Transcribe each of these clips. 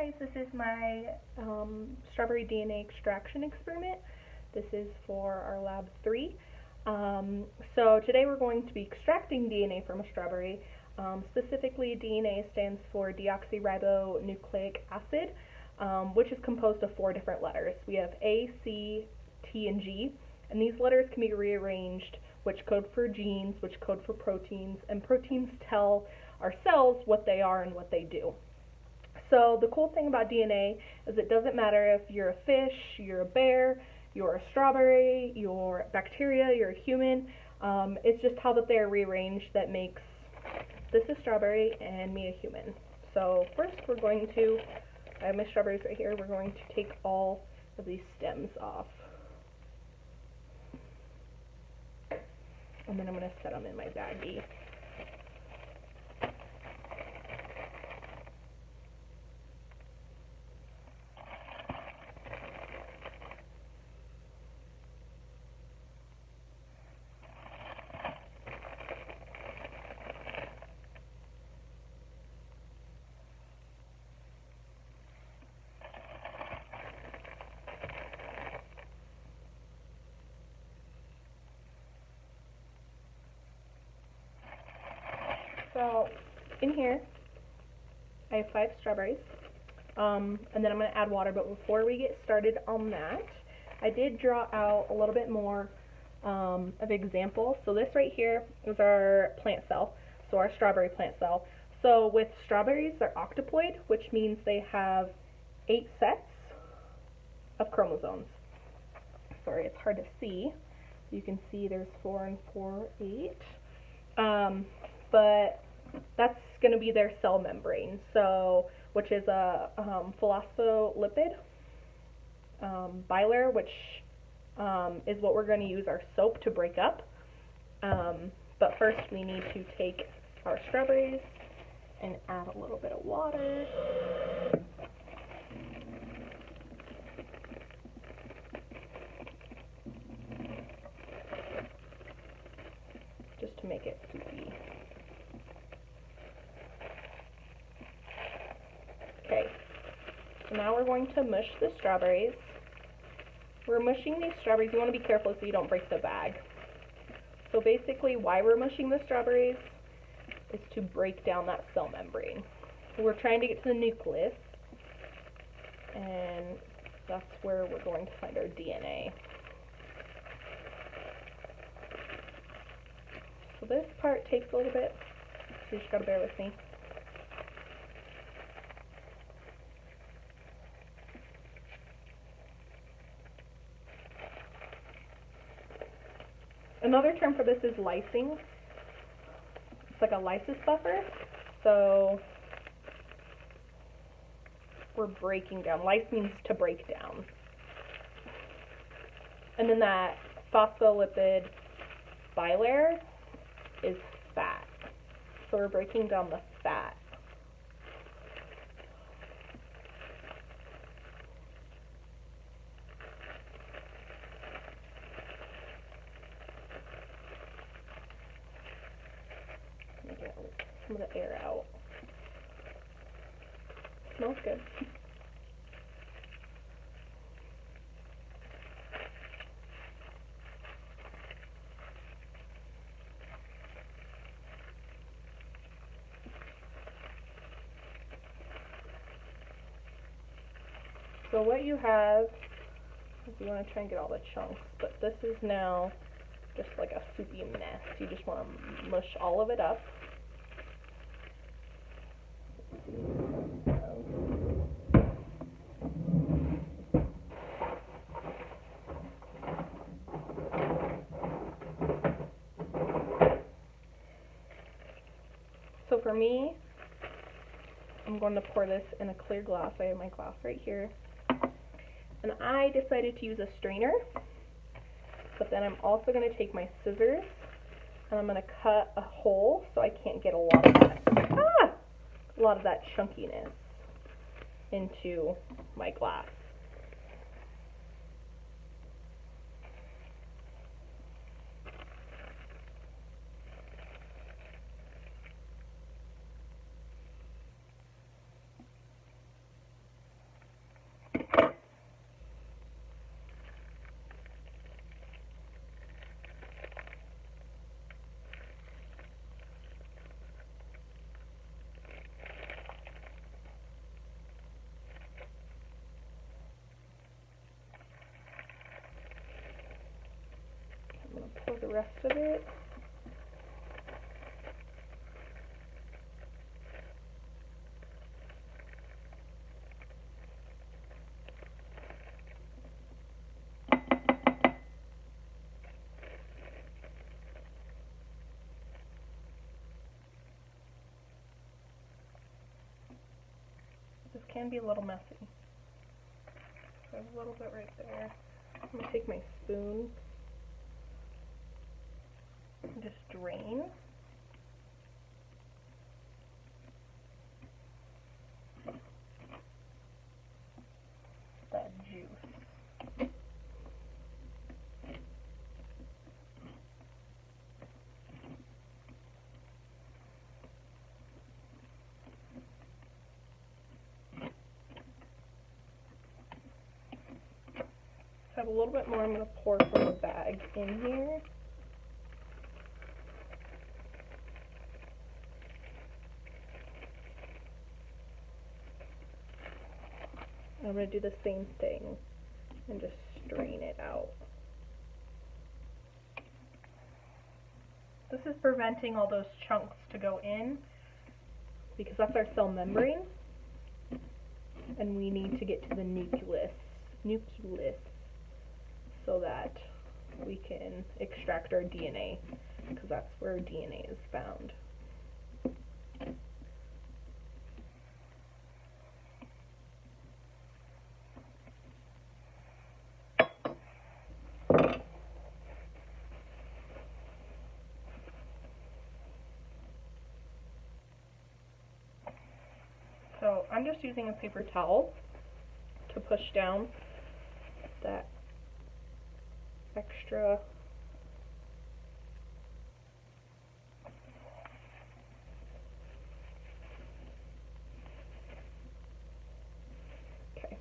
guys, this is my strawberry DNA extraction experiment. This is for our lab 3. So today we're going to be extracting DNA from a strawberry. Specifically, DNA stands for deoxyribonucleic acid, which is composed of 4 different letters. We have A, C, T, and G, and these letters can be rearranged, which code for genes, which code for proteins, and proteins tell our cells what they are and what they do. So the cool thing about DNA is it doesn't matter if you're a fish, you're a bear, you're a strawberry, you're bacteria, you're a human. It's just how that they're rearranged that makes this a strawberry and me a human. So first I have my strawberries right here, we're going to take all of these stems off. And then I'm going to set them in my baggie. So in here, I have 5 strawberries, and then I'm going to add water, but before we get started on that, I did draw out a little bit more of examples. So this right here is our plant cell, so our strawberry plant cell. So with strawberries, they're octoploid, which means they have 8 sets of chromosomes. Sorry, it's hard to see. You can see there's 4 and 4, 8. But that's going to be their cell membrane, so which is a phospholipid bilayer, which is what we're going to use our soap to break up. But first we need to take our strawberries and add a little bit of water. Just to make it soupy. Okay, so now we're going to mush the strawberries. We're mushing these strawberries. You want to be careful so you don't break the bag. So basically why we're mushing the strawberries is to break down that cell membrane. So we're trying to get to the nucleus, and that's where we're going to find our DNA. So this part takes a little bit, so you just gotta bear with me. Another term for this is lysing. It's like a lysis buffer. So we're breaking down. Lyse means to break down. And then that phospholipid bilayer is fat. So we're breaking down the fat. Get some of the air out. Smells good. So what you have, if you want to try and get all the chunks, but this is now just like a soupy mess. You just want to mush all of it up. So for me, I'm going to pour this in a clear glass. I have my glass right here. And I decided to use a strainer, but then I'm also going to take my scissors and I'm going to cut a hole so I can't get a lot of that chunkiness into my glass. rest of it. This can be a little messy. So I have a little bit right there. I'm going to take my spoon and just drain. That juice. I have a little bit more I'm going to pour from the bag in here. I'm going to do the same thing and just strain it out. This is preventing all those chunks to go in because that's our cell membrane, and we need to get to the nucleus so that we can extract our DNA, because that's where DNA is found. So I'm just using a paper towel to push down that extra okay.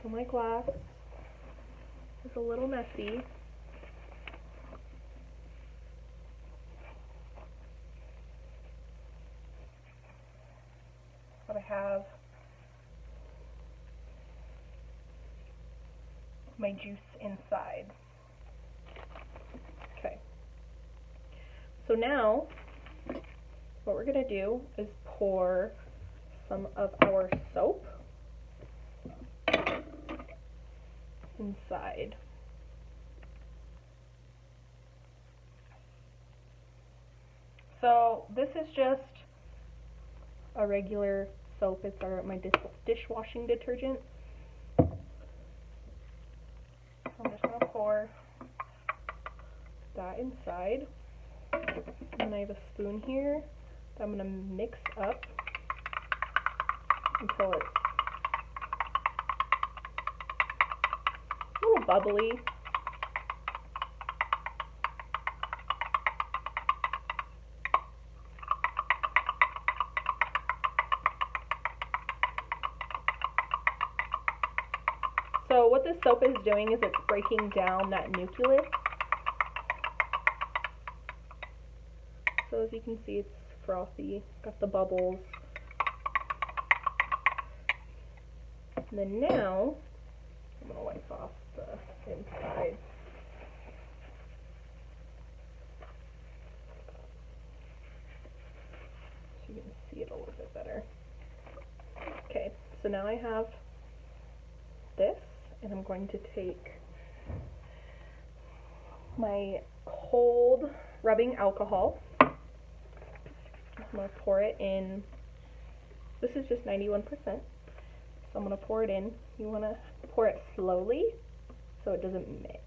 So my glass is a little messy. But I have my juice inside. Okay. So now what we're going to do is pour some of our soap inside. So this is just a regular soap. It's my dishwashing detergent. So I'm just going to pour that inside. And I have a spoon here that I'm going to mix up until it's a little bubbly. So what this soap is doing is it's breaking down that nucleus. So as you can see, it's frothy, got the bubbles. And then now, I'm going to wipe off the inside. So you can see it a little bit better. Okay, so now I have this, and I'm going to take my cold rubbing alcohol. I'm going to pour it in. This is just 91%, so I'm going to pour it in. You want to pour it slowly so it doesn't mix.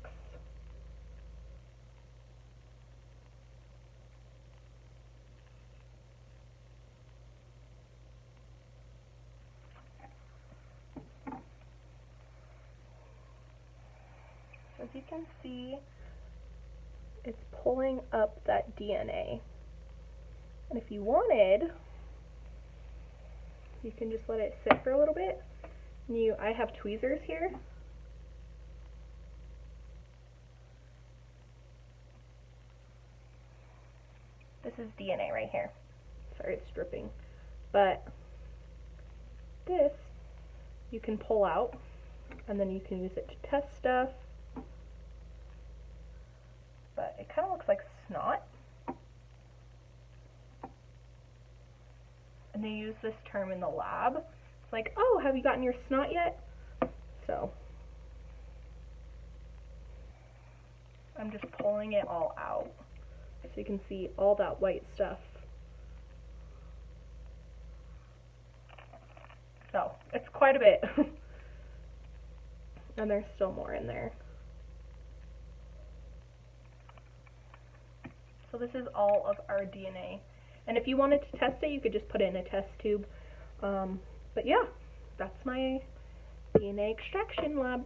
As you can see, it's pulling up that DNA. And if you wanted, you can just let it sit for a little bit. I have tweezers here. This is DNA right here. Sorry, it's dripping. But this you can pull out and then you can use it to test stuff. But it kind of looks like snot. And they use this term in the lab. It's like, oh, have you gotten your snot yet? So I'm just pulling it all out so you can see all that white stuff. So it's quite a bit. And there's still more in there. So this is all of our DNA. And if you wanted to test it, you could just put it in a test tube. But yeah, that's my DNA extraction lab.